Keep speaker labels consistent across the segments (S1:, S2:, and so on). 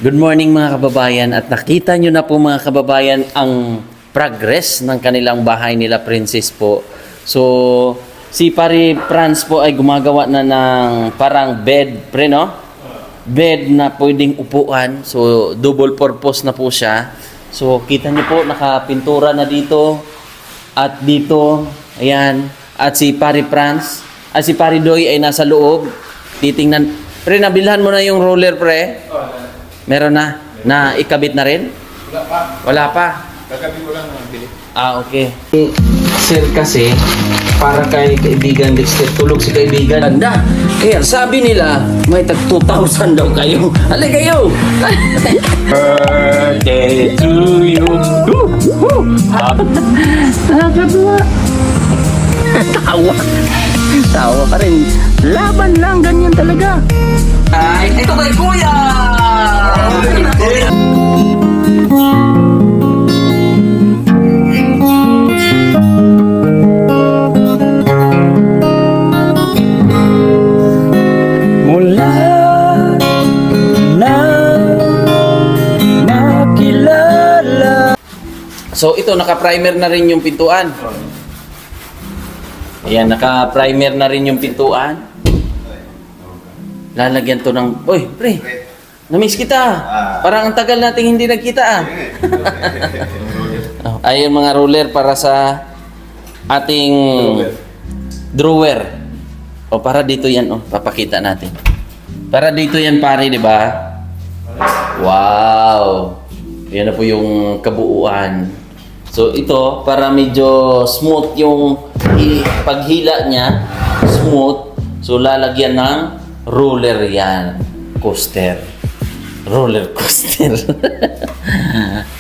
S1: Good morning mga kababayan, at nakita nyo na po mga kababayan ang progress ng kanilang bahay nila Princess po. So si Pare Franz po ay gumagawa na ng parang bed, pre, no? Bed na pwedeng upuan. So double purpose na po siya. So kita nyo po, nakapintura na dito at dito, ayan. At si Pare Franz at si Pare Doy ay nasa loob. Titingnan, pre, nabilhan mo na yung roller, pre? Meron na ikabit na rin?
S2: Wala pa.
S1: Wala pa?
S2: Kagabi ko lang nabili.
S1: Ah, okay. Sir kasi, para kay kaibigan Dexter, tulog si kaibigan. Ganda! Kaya sabi nila, may tag 2,000 daw kayo. Halika kayo! Birthday to you! Nakakatuwa! Tawa ka rin. Laban lang, ganyan talaga. Ay, ito kay Kuya! Mula na makilala. So ito, naka-primer na rin yung pintuan. Ayan, naka-primer na rin yung pintuan. Lalagyan to ng... Uy, pre! Namiss kita. Parang ang tagal nating hindi nagkita. Ayun mga roller para sa ating drawer. O para dito yan, papakita natin. Para dito yan, pare, di ba? Wow. Yan na po yung kabuuan. So ito, para medyo smooth yung paghila niya, smooth. So lalagyan ng roller yan. Coaster. Roller coaster.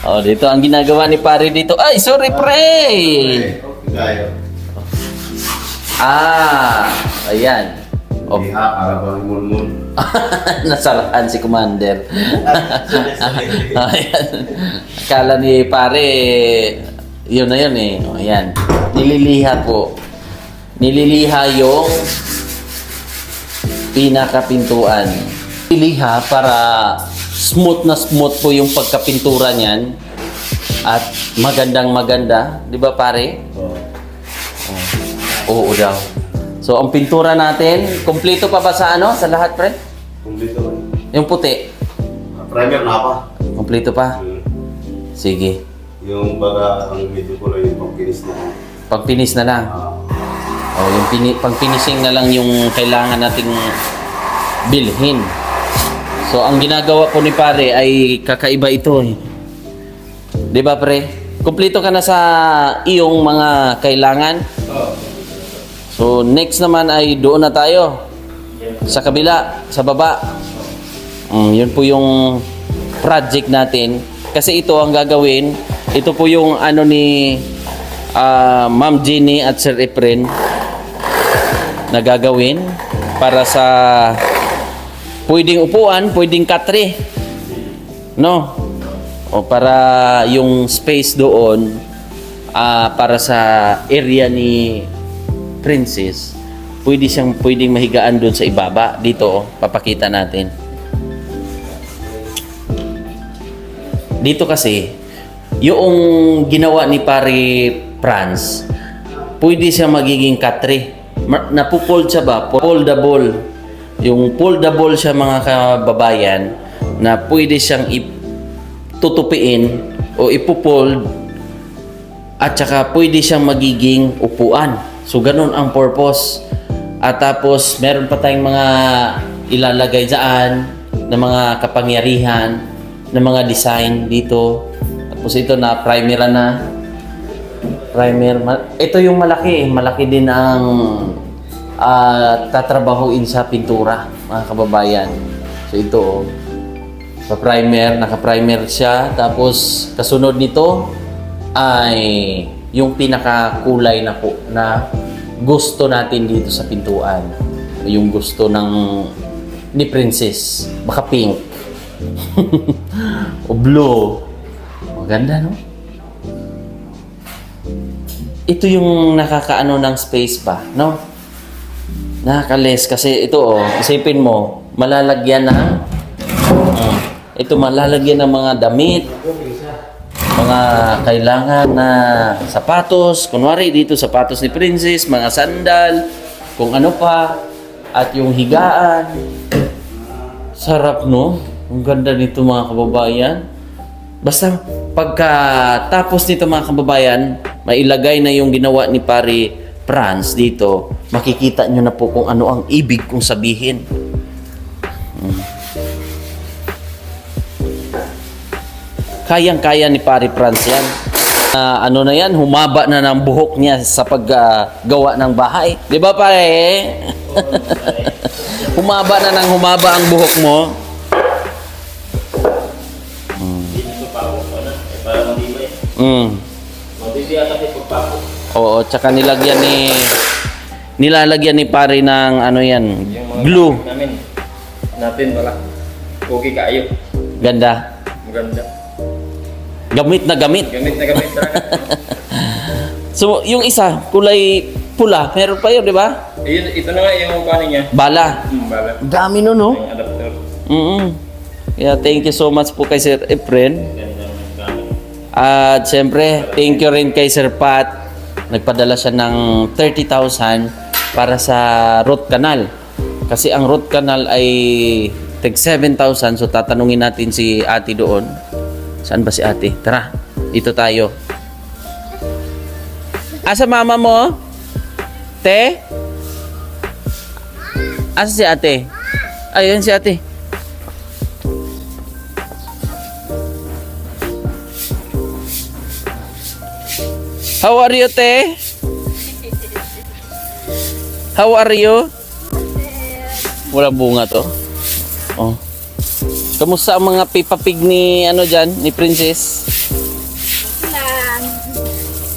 S1: Oh, dito ang ginagawa ni pare dito. Ay, sorry, pre. Ayan. Oh.
S2: Para bang mulmul.
S1: Nasarahan si Commander. Ayan. Akala ni pare, yun na yun eh. Oh, ayan. Nililiha po. Nililiha yung pinakapintuan. Nililiha para smooth na smooth po yung pagkapintura niyan. At magandang maganda. Di ba pare? Oo daw. So ang pintura natin, kumpleto pa ba sa ano? Sa lahat, pre?
S2: Kumpleto man.
S1: Yung puti?
S2: Primer na pa.
S1: Kumpleto pa? Sige.
S2: Yung baga, ang medyo ko lang yung pang-finish na.
S1: Pag-finish na lang? Oh, yung pang-finishing na lang yung kailangan nating bilhin. So ang ginagawa po ni pare ay kakaiba ito eh. 'Di ba, pre? Kumpleto ka na sa iyong mga kailangan? So next naman ay doon na tayo. Sa kabila, sa baba. Yun po yung project natin. Kasi ito ang gagawin. Ito po yung ano ni Ma'am Jenny at Sir Efren na gagawin para sa pwedeng upuan, pwedeng katre. No? O para yung space doon para sa area ni Princess, pwedeng mahigaan doon sa ibaba. Dito, papakita natin. Dito kasi, yung ginawa ni Pare Franz, pwede siya magiging katre. Napupold siya ba? Foldable. Yung foldable siya mga kababayan, na pwede siyang tutupiin o ipupold at saka pwede siyang magiging upuan. So ganun ang purpose. At tapos meron pa tayong mga ilalagay dyan na mga kapangyarihan, na mga design dito. Tapos ito na primer na. Primer. Ito yung malaki. Malaki din ang tatrabahuin sa pintura, mga kababayan. So ito sa primer, naka-primer siya. Tapos kasunod nito ay yung pinakakulay na po na gusto natin dito sa pintuan. Yung gusto ni Princess. Baka pink. O blue. Maganda, no? Ito yung nakakaano ng space ba, no? Nakaka-less kasi ito, isipin mo, malalagyan ng Ito malalagyan ng mga damit, mga kailangan na sapatos. Kunwari dito sapatos ni Princess, mga sandal, kung ano pa. At yung higaan. Sarap, no? Ang ganda nito mga kababayan. Basta pagkatapos nito mga kababayan, mailagay na yung ginawa ni Pare Franz dito. Makikita nyo na po kung ano ang ibig kong sabihin. Kayang-kaya ni Pare Franz yan. Ano na yan, humaba na ng buhok niya sa paggawa ng bahay. Di ba pare? Humaba na ng humaba ang buhok mo. Oo, tsaka nilalagyan ni pare ng ano yan, glue.
S3: Natin wala. Cookie kayo.
S1: Ganda.
S3: Maganda.
S1: Gamit na gamit.
S3: Gamit na gamit talaga.
S1: So, yung isa, kulay pula. Meron pa yun, di ba?
S3: Ito na nga yung kuhanin niya.
S1: Bala.
S3: Bala.
S1: Dami nun, no?
S3: Yung adapter.
S1: Kaya thank you so much po kay Sir Efren. At siyempre, thank you rin kay Sir Pat. Nagpadala siya ng 30,000 para sa root canal. Kasi ang root canal ay tig 7,000. So, tatanungin natin si ate doon. Saan ba si ate? Tara, dito tayo. Asa mama mo? Te? Asa si ate? Ayun si ate. How are you, te? How are you? Walang bunga to. Oh. Kamusta ang mga pipapig ni ano dyan, ni Princess?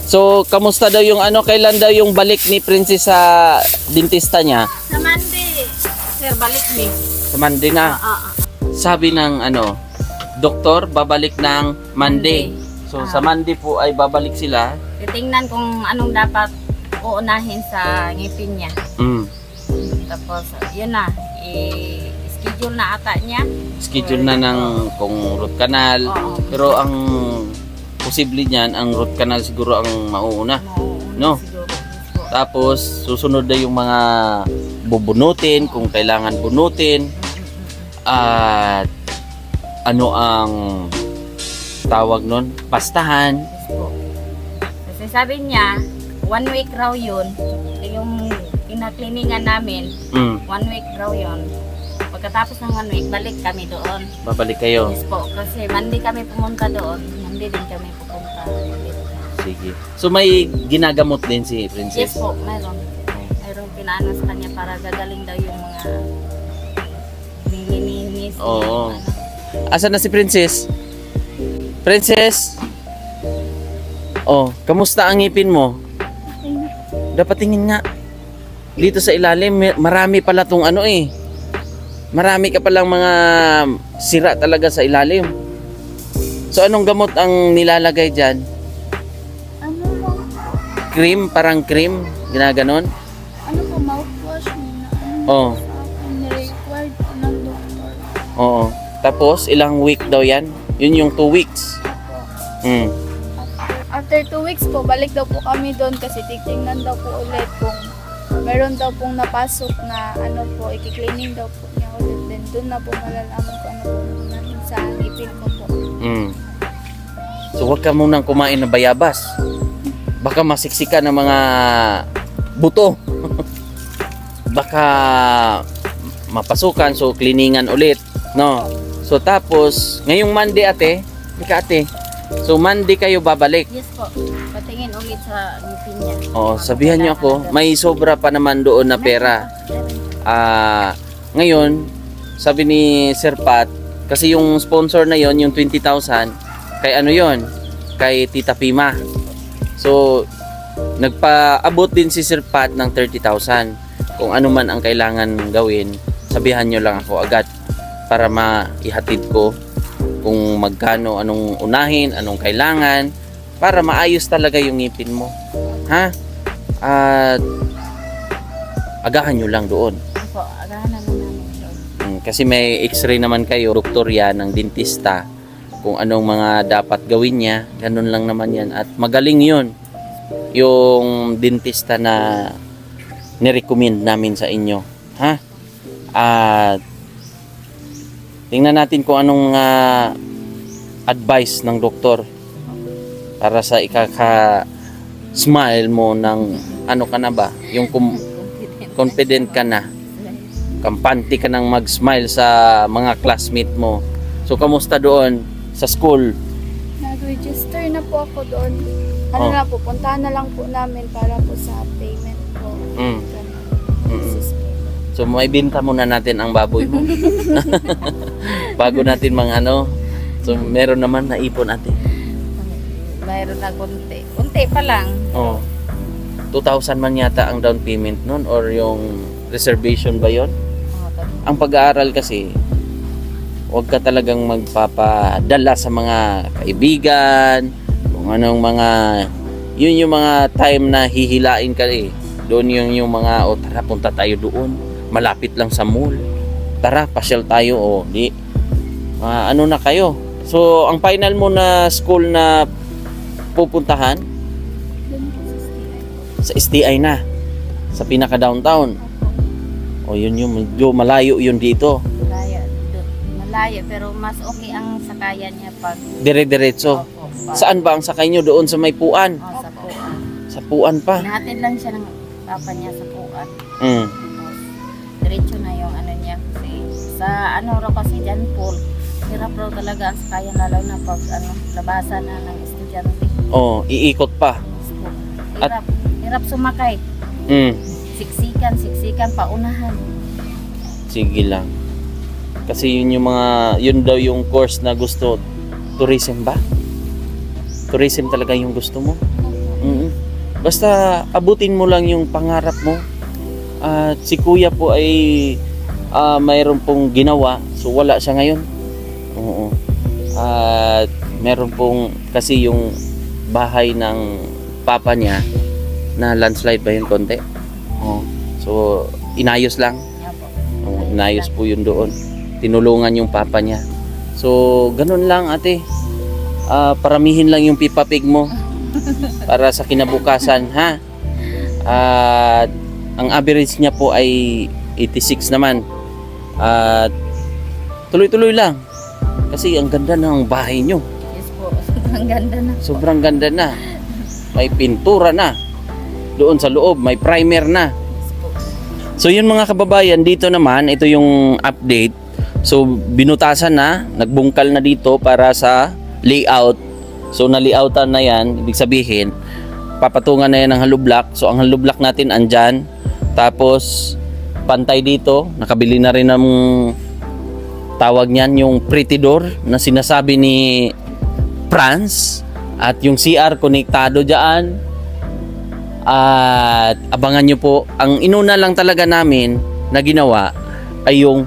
S1: So, kamusta daw yung ano, kailan daw yung balik ni Princess sa dentista niya?
S4: Sa Monday. Sir, balik ni.
S1: Sa Monday na. Sabi ng ano, doktor, babalik ng Monday. So, sa Monday po ay babalik sila.
S4: Titingnan kung anong dapat uunahin sa ngipin niya. Tapos, yun na. Schedule na ata niya.
S1: Schedule na ng kung root canal. Pero ang posible niyan, ang root canal siguro ang mauuna. No?
S4: Siguro.
S1: Tapos, susunod na yung mga bubunutin, kung kailangan bunutin. At ano ang tawag nun? Pastahan.
S4: Kasi sabi niya, 1 week raw yun. Yung pinakliningan namin, 1 week raw yun. Pagkatapos ng 1 week, balik kami doon.
S1: Babalik kayo.
S4: Yes po, kasi Monday kami pumunta doon. Monday din kami pupunta.
S1: Sige. So may ginagamot din si Princess?
S4: Yes po, mayroon. Mayroon pinaano sa kanya para gagaling daw yung mga nilininis.
S1: Oo. Asan na si Princess? Princess? Oh, kamusta ang ngipin mo? Dapat tingin nga. Dito sa ilalim, marami pala tong ano eh. Marami ka palang mga sira talaga sa ilalim. So anong gamot ang nilalagay dyan?
S5: Ano po?
S1: Cream, parang cream, ginaganon?
S5: Ano po, mouthwash nila?
S1: Oh.
S5: Sa akin, required po ng doktor.
S1: Oo. Tapos ilang week daw yan? Yun yung 2 weeks.
S5: After 2 weeks po, balik daw po kami doon kasi titingnan daw po ulit kung meron daw pong napasok na ano po, i-cleaning daw po niya ulit. Then doon na po malalaman ko ano po namin sa ngipin ko po.
S1: So huwag ka munang kumain ng bayabas. Baka masiksika ng mga buto. Baka mapasukan, so cleaningan ulit, no? So tapos, ngayong Monday ate, ate. So Monday kayo babalik.
S4: Yes po, patingin ulit sa ngipin niya.
S1: Oh, sabihan niyo ako, may sobra pa naman doon na pera. Ngayon, sabi ni Sir Pat, kasi yung sponsor na yon, yung 20,000, kay ano yon? Kay Tita Pima. So, nagpaabot din si Sir Pat ng 30,000. Kung ano man ang kailangan gawin, sabihan nyo lang ako agad para maihatid ko kung magkano, anong unahin, anong kailangan, para maayos talaga yung ngipin mo. Ha? At agahan nyo lang doon.
S4: Po, agahan namin doon.
S1: Kasi may x-ray naman kayo, doktor yan, ng dentista, kung anong mga dapat gawin niya, ganun lang naman yan. At magaling yun, yung dentista na nirecommend namin sa inyo. Ha? At tingnan natin kung anong advice ng doktor para sa ikaka-smile mo ng ano ka na ba? Yung confident ka na. Kampante ka nang mag-smile sa mga classmate mo. So, kamusta doon sa school?
S5: Nag-register na po ako doon. Ano na po, puntahan na lang po namin para po sa payment po.
S1: So, may binta muna natin ang baboy mo. Bago natin ano. So, meron naman na ipon natin.
S4: Mayroon na konti. Konti pa lang.
S1: 2,000 man yata ang down payment nun or yung reservation ba yon? Ang pag-aaral kasi, huwag ka talagang magpapadala sa mga kaibigan, kung anong mga, yun yung mga time na hihilain ka eh. Doon yung mga, tara punta tayo doon, malapit lang sa mall. Tara, pasyal tayo, di. Ano na kayo? So, ang final mo na school na pupuntahan, sa STI na, sa pinaka-downtown. Yun yung medyo malayo yun dito.
S4: Malayo, pero mas okay ang sakayan niya pag
S1: Dire-diretso. Saan ba ang sakay nyo? Doon sa may puan?
S4: sa puan.
S1: Sa puan pa?
S4: Natin lang siya ng papa niya sa puan.
S1: Mm.
S4: Diretso na yung ano niya. Kasi sa ano raw kasi dyan, Paul, hirap raw talaga ang sakayan, lalo na pag labasan na ng estudyante.
S1: Iikot pa.
S4: Hirap sumakay. Siksikan, paunahan.
S1: Sige lang. Kasi yun daw yung course na gusto. Tourism ba? Tourism talaga yung gusto mo? Basta abutin mo lang yung pangarap mo. At si kuya po ay mayroon pong ginawa. So wala siya ngayon. Oo. At mayroon pong kasi yung bahay ng papa niya na landslide ba yun konti? So inayos lang. Inayos po yun doon. Tinulungan yung papa niya. So ganun lang ate. Paramihin lang yung Peppa Pig mo para sa kinabukasan, ha? At ang average niya po ay 86 naman. At tuloy-tuloy lang. Kasi ang ganda ng bahay nyo.
S4: Yes po, sobrang ganda na.
S1: Sobrang ganda na. May pintura na. Doon sa loob, may primer na. So yun mga kababayan, dito naman, ito yung update. So binutasan na, nagbungkal na dito para sa layout. So na-layoutan na yan, ibig sabihin, papatungan na yan ng hollow block. So ang hollow block natin andyan. Tapos pantay dito, nakabili na rin ng tawag niyan, yung pretty door na sinasabi ni Franz. At yung CR konektado dyan. At abangan nyo po, ang inuna lang talaga namin na ginawa ay yung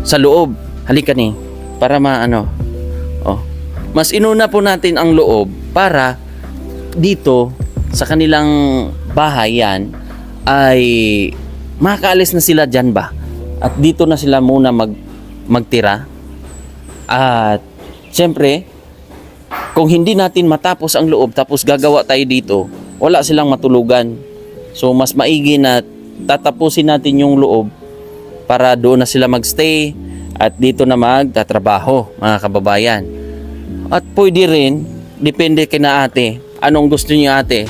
S1: sa loob. Halika ni, para mas inuna po natin ang loob para dito sa kanilang bahay yan ay makakaalis na sila dyan ba. At dito na sila muna magtira. At syempre, kung hindi natin matapos ang loob tapos gagawa tayo dito, wala silang matulugan. So mas maigi na tatapusin natin yung loob para doon na sila magstay at dito na magtatrabaho, mga kababayan. At pwede rin, depende kay na ate, anong gusto niyo ate?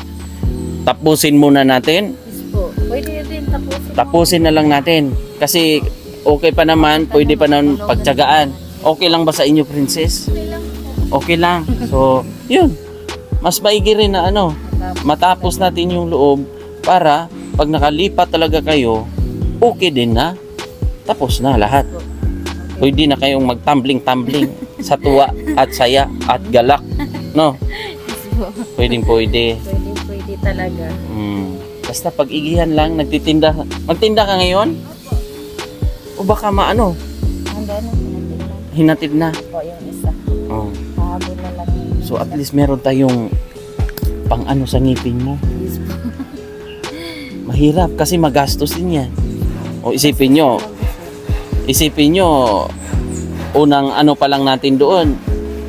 S1: Tapusin muna natin.
S4: Yes po, pwede rin tapusin.
S1: Tapusin na lang natin kasi okay pa naman, pwede pa naman pagtiyagaan. Okay lang ba sa inyo, princess? Okay lang. So yun, mas maigi rin na matapos natin yung loob para pag nakalipat talaga kayo, okay din na. Tapos na lahat. Pwede na kayong magtumbling-tumbling sa tuwa at saya at galak. No? Pwede.
S4: Pwede talaga.
S1: Basta pag-igihan lang, nagtitinda. Magtinda ka ngayon? O baka hinatid na.
S4: Po yung isa. Pahabol na lang.
S1: So at least meron tayong pang sa ngipin mo. Mahirap kasi magastos din yan. O isipin nyo, Isipin nyo, unang ano pa lang natin doon.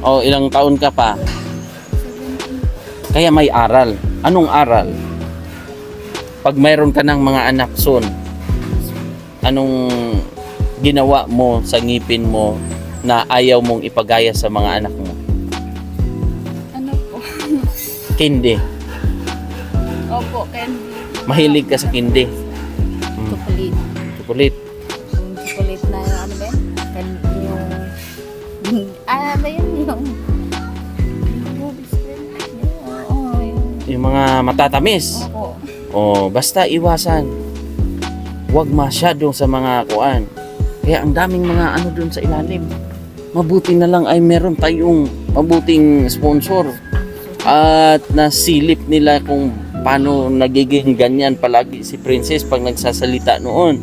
S1: O ilang taon ka pa. Kaya may aral. Anong aral? Pag mayroon ka ng mga anak soon, anong ginawa mo sa ngipin mo na ayaw mong ipagaya sa mga anak mo?
S5: Ano po?
S1: Kindi.
S5: Opo, candy.
S1: Mahilig ka sa kindi.
S4: Chocolate.
S1: Chocolate.
S4: Yung chocolate na yung ano ba yun? Ba yun?
S1: Yung mga matatamis.
S4: Opo.
S1: Basta iwasan. Huwag masyado sa mga kuan. Kaya ang daming mga ano doon sa ilalim. Mabuti na lang ay meron tayong mabuting sponsor. At nasilip nila kung paano nagiging ganyan palagi si Princess pag nagsasalita noon.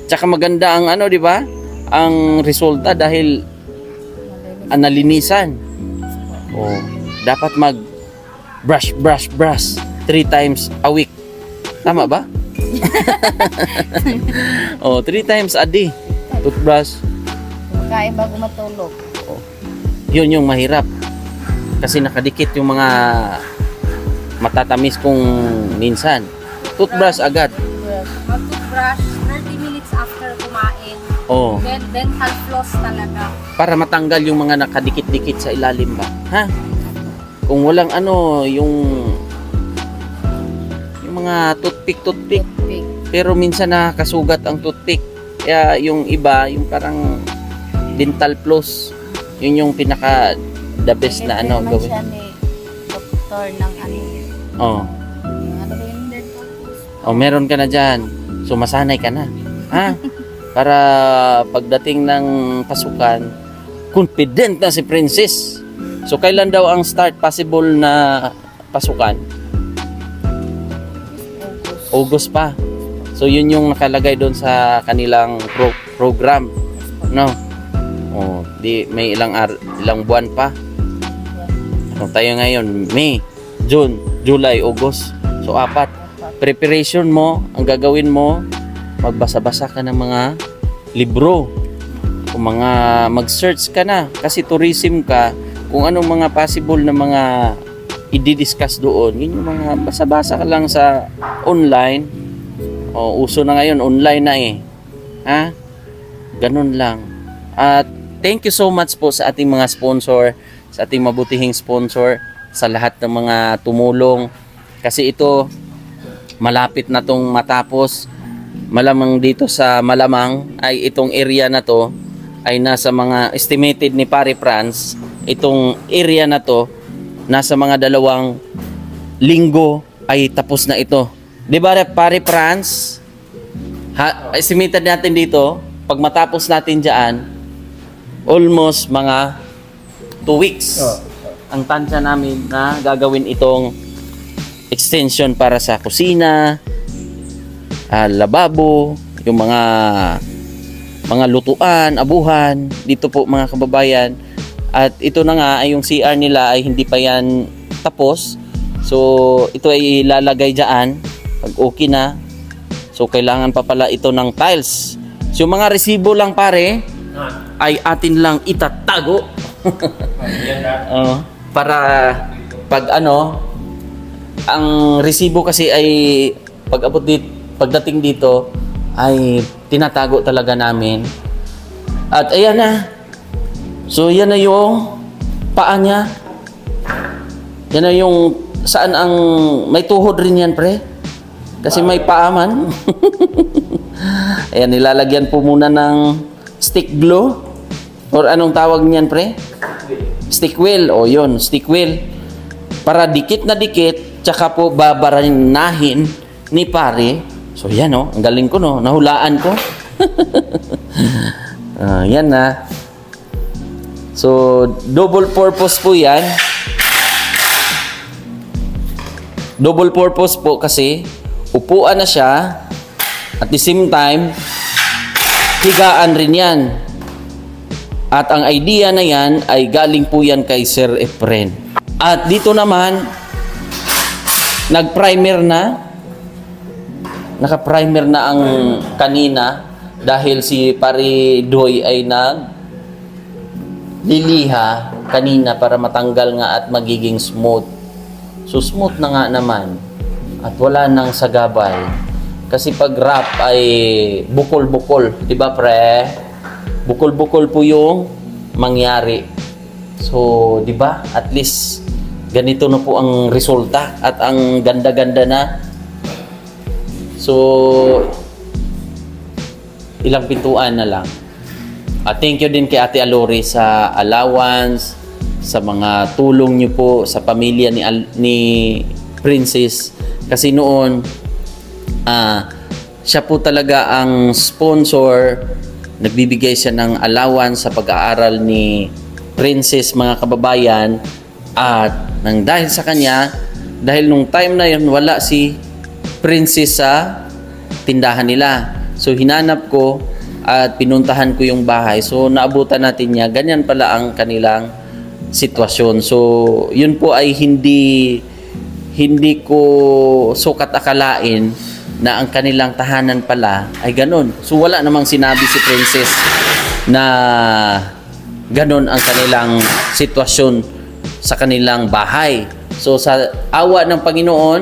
S1: Tsaka maganda ang ano, di ba? Ang resulta dahil nalinisan. Dapat mag brush 3 times a week. Tama ba? 3 times a day. Toothbrush.
S4: Kain bago matulog.
S1: Yun yung mahirap. Kasi nakadikit yung mga matatamis kung minsan. Toothbrush agad.
S4: Mag-toothbrush 30 minutes after kumain. Then dental floss talaga.
S1: Para matanggal yung mga nakadikit-dikit sa ilalim ba? Ha? Kung walang ano, yung mga toothpick. Pero minsan nakakasugat ang toothpick. Kaya yung iba, yung parang dental floss, yun yung pinaka the best na ano gawin.
S4: Siya ni doktor ng ano. Ano ba yung dental floss?
S1: Meron ka na dyan. So masanay ka na. Ha? Para pagdating ng pasukan, confident na si Princess. So kailan daw ang start possible na pasukan? August pa. So yun yung nakalagay doon sa kanilang program. No? Di may ilang buwan pa. Ano tayo ngayon? May, June, July, August. So 4. Preparation mo, ang gagawin mo, magbasa-basa ka ng mga libro. Kung mga mag-search ka na kasi tourism ka, kung anong mga possible na mga i-discuss doon, yun yung mga basa-basa ka lang sa online. Uso na ngayon, online na eh. Ha? Ganun lang. At thank you so much po sa ating mga sponsor, sa ating mabutihing sponsor, sa lahat ng mga tumulong. Kasi ito, malapit na tong matapos. Malamang dito sa Malamang ay itong area na to ay nasa mga estimated ni Pare Franz. Itong area na to, nasa mga 2 linggo ay tapos na ito. Di ba Pare Franz? Estimated natin dito, pag matapos natin dyan, almost mga 2 weeks. Ang tansya namin na gagawin itong extension para sa kusina, lababo, yung mga lutuan, abuhan, dito po mga kababayan. At ito na nga ay yung CR nila ay hindi pa yan tapos. So ito ay ilalagay dyan pag okay na. So kailangan pa pala ito ng tiles. So yung mga resibo lang pare ay atin lang itatago. Para pag ano, ang resibo kasi ay pagdating dito ay tinatago talaga namin. At ayan na. So yan na yung paa niya. Yan na yung saan ang may tuhod rin yan pre. Kasi may paa man. Ayan, nilalagyan po muna ng stick glue. Or anong tawag niyan pre? Stick wheel. O yun, stick wheel. Para dikit na dikit, tsaka po babaranahin ni pare. So yan o, ang galing ko no, nahulaan ko. Yan na. So double purpose po yan. Double purpose po kasi upuan na siya at the same time higaan rin yan. At ang idea na yan ay galing po yan kay Sir Efren. At dito naman nag-primer na. Naka-primer na ang kanina. dahil si Pare Doy ay liliha kanina para matanggal nga at magiging smooth. So smooth na nga naman at wala nang sagabal. Kasi pag wrap ay bukol-bukol, 'di ba pre? Bukol-bukol po yung mangyari. So, 'di ba? At least ganito na po ang resulta at ang ganda-ganda na. So, ilang pintuan na lang. At thank you din kay Ate Alori sa allowance, sa mga tulong niyo po sa pamilya ni Princess. Kasi noon, siya po talaga ang sponsor, nagbibigay siya ng allowance sa pag-aaral ni Princess, mga kababayan. At nang dahil sa kanya, dahil nung time na yun, wala si Princess sa tindahan nila. So, hinanap ko at pinuntahan ko yung bahay. So, naabutan natin niya. Ganyan pala ang kanilang sitwasyon. So, yun po ay hindi ko sukat akalain na ang kanilang tahanan pala ay ganun. So, wala namang sinabi si Princess na ganun ang kanilang sitwasyon sa kanilang bahay. So, sa awa ng Panginoon,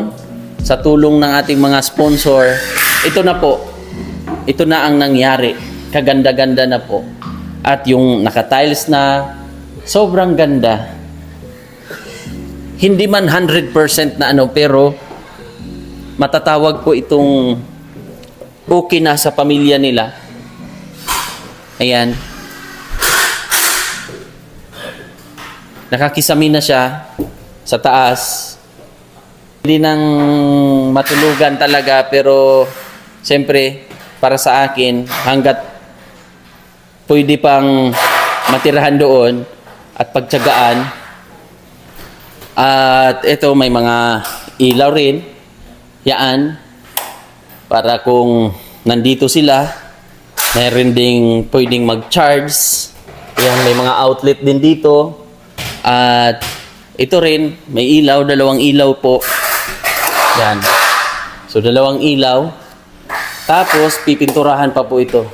S1: sa tulong ng ating mga sponsor, ito na po. Ito na ang nangyari. Kaganda-ganda na po. At yung naka-tiles na, sobrang ganda. Hindi man 100% na pero matatawag po itong okay na sa pamilya nila. Ayan. Nakakisami na siya sa taas. Hindi nang matulugan talaga, pero siyempre, para sa akin, hanggat pwede pang matirahan doon at pagtiyagaan. At ito, may mga ilaw rin. Yan. Para kung nandito sila, mayroon ding pwedeng mag-charge. Yan, may mga outlet din dito. At ito rin, may ilaw, 2 ilaw po. Yan. So, 2 ilaw. Tapos, pipinturahan pa po ito.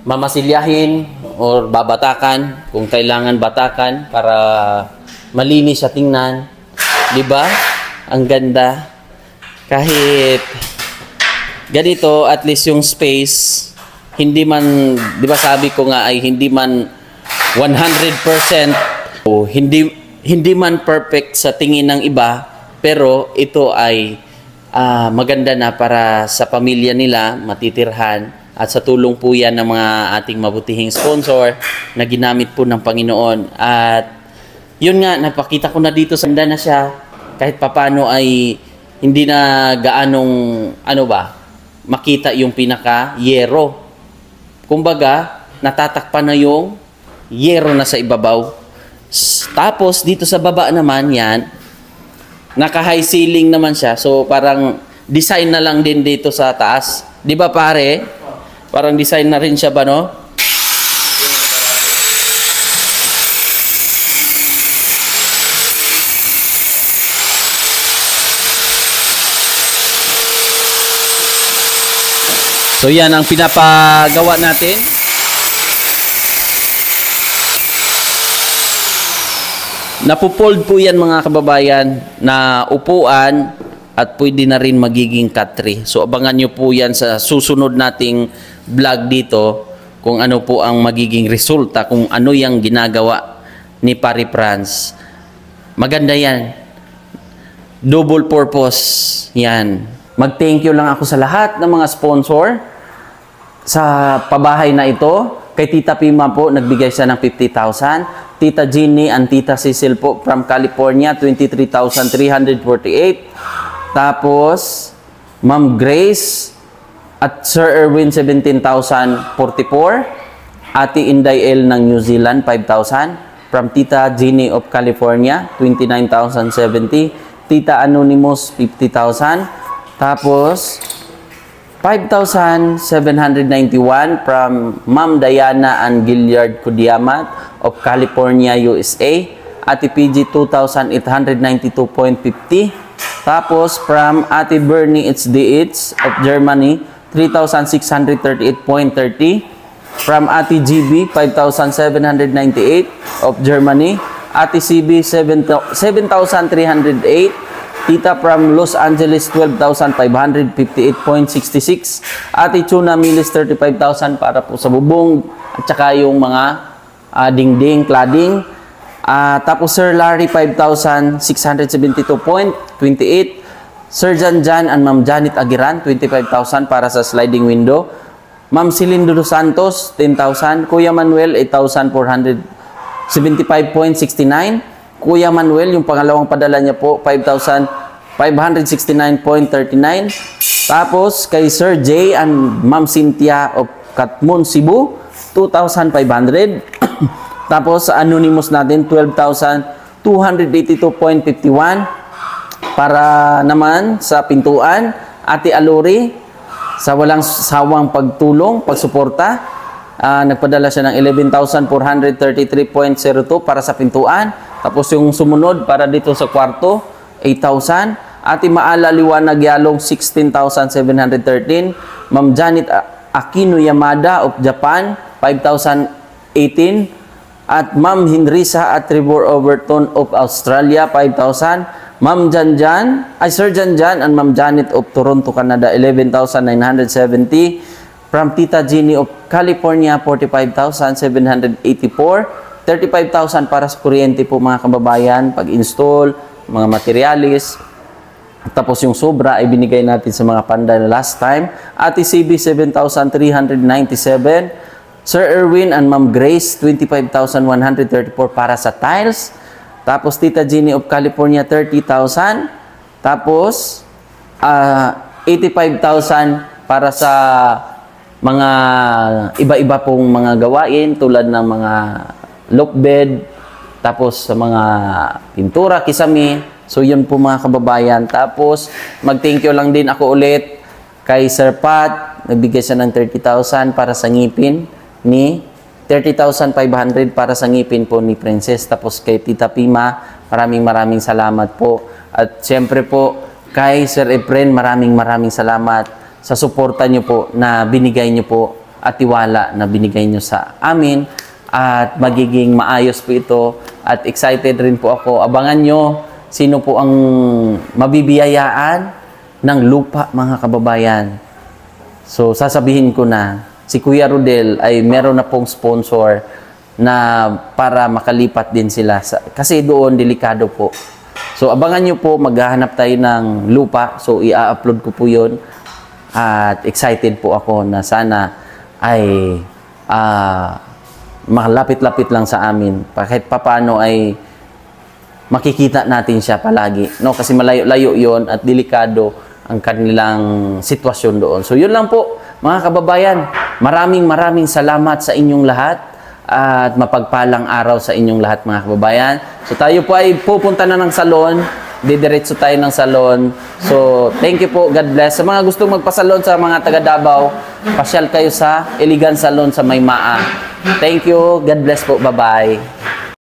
S1: Mamasilyahin or babatakan kung kailangan batakan para malinis siya tingnan. 'Di ba? Ang ganda. Kahit ganito, at least yung space, hindi man, 'di ba sabi ko nga ay hindi man 100% o hindi man perfect sa tingin ng iba, pero ito ay maganda na para sa pamilya nila matitirhan. At sa tulong po yan ng mga ating mabutihing sponsor na ginamit po ng Panginoon. At yun nga, napakita ko na dito, sanda na siya. Kahit papano ay hindi na gaanong, makita yung pinaka-yero. Kumbaga, natatakpan na yung yero na sa ibabaw. Tapos, dito sa baba naman yan, naka-high ceiling naman siya. So, parang design na lang din dito sa taas. Di ba pare? Parang design na rin siya ba, no? So yan ang pinapagawa natin. Napupold po yan mga kababayan na upuan at pwede na rin magiging cut tree. So abangan nyo po yan sa susunod nating vlog dito kung ano po ang magiging resulta, kung ano yung ginagawa ni Pare Franz. Maganda yan. Double purpose yan. Mag-thank you lang ako sa lahat ng mga sponsor sa pabahay na ito. Kay Tita Pima po, nagbigay siya ng 50,000. Tita Jeannie and Tita Cecil po from California, 23,348. Tapos, Ma'am Grace at Sir Erwin, 17,044. Ate Inday L ng New Zealand, 5,000. From Tita Jeannie of California, 29,070. Tita Anonymous, 50,000. Tapos, 5,791 from Ma'am Diana and Gilliard Kudiamat of California, USA. Ate PG, 2,892.50. Tapos, from Ate Bernie HDH of Germany, 3,638.30. From Ate GB, 5,798 of Germany. Ate CB, 7,308. Tita from Los Angeles, 12,558.66. Ate Chuna Milis, 35,000 para po sa bubong at saka yung mga dingding, cladding. Tapos Sir Larry, 5,672.28. Sir Jan and Ma'am Janet Agiran, 25,000 para sa sliding window. Ma'am Celindo Dos Santos, 10,000. Kuya Manuel, 8,475.69. Kuya Manuel, yung pangalawang padala niya po, 5,569.39. Tapos, kay Sir J and Ma'am Cynthia of Katmon, Cebu, 2,500. Tapos, sa anonymous natin, 12,282.51. Para naman sa pintuan, Ate Alori, sa walang sawang pagtulong, pagsuporta, nagpadala siya ng 11,433.02 para sa pintuan. Tapos yung sumunod para dito sa kwarto, 8,000. Ate Maala Liwanag Yalong, 16,713. Ma'am Janet Aquino Yamada of Japan, 5,018. At Ma'am Henrisa at Trevor Overton of Australia, 5,000. Ma'am Sir Janjan and Ma'am Janet of Toronto, Canada, 11,970. From Tita Jeannie of California, 45,784. 35,000 para sa kuryente po mga kababayan, pag-install, mga materialis. Tapos yung sobra ay binigay natin sa mga panda na last time. Ate CB, 7,397. Sir Erwin and Ma'am Grace, 25,134 para sa tiles. Tapos Tita Jeannie of California, 30,000. Tapos 85,000 para sa mga iba-iba pong mga gawain tulad ng mga lock bed, tapos sa mga pintura, kisame. So yun po mga kababayan. Tapos mag-thank you lang din ako ulit kay Sir Pat. Nagbigay siya ng 30,000 para sa ngipin ni 30,500 para sa ngipin po ni Princess. Tapos kay Tita Pima, maraming salamat po. At siyempre po kay Sir Efren, maraming salamat sa suporta nyo po na binigay nyo po at tiwala na binigay nyo sa amin. At magiging maayos po ito. At excited rin po ako. Abangan nyo sino po ang mabibiyayaan ng lupa mga kababayan. So sasabihin ko na, si Kuya Rodel ay meron na pong sponsor na para makalipat din sila. Kasi doon delikado po. So abangan nyo po, maghahanap tayo ng lupa. So i-upload ko po yun. At excited po ako na sana ay malapit-lapit lang sa amin. Kahit papano ay makikita natin siya palagi. No? Kasi malayo-layo yon at delikado ang kanilang sitwasyon doon. So yun lang po mga kababayan. Maraming salamat sa inyong lahat at mapagpalang araw sa inyong lahat mga kababayan. So tayo po ay pupunta na ng salon. Didiretso tayo ng salon. So thank you po. God bless. Sa mga gustong magpasalon sa mga taga Davao, pasyal kayo sa Elegant Salon sa Maymaa. Thank you. God bless po. Bye-bye.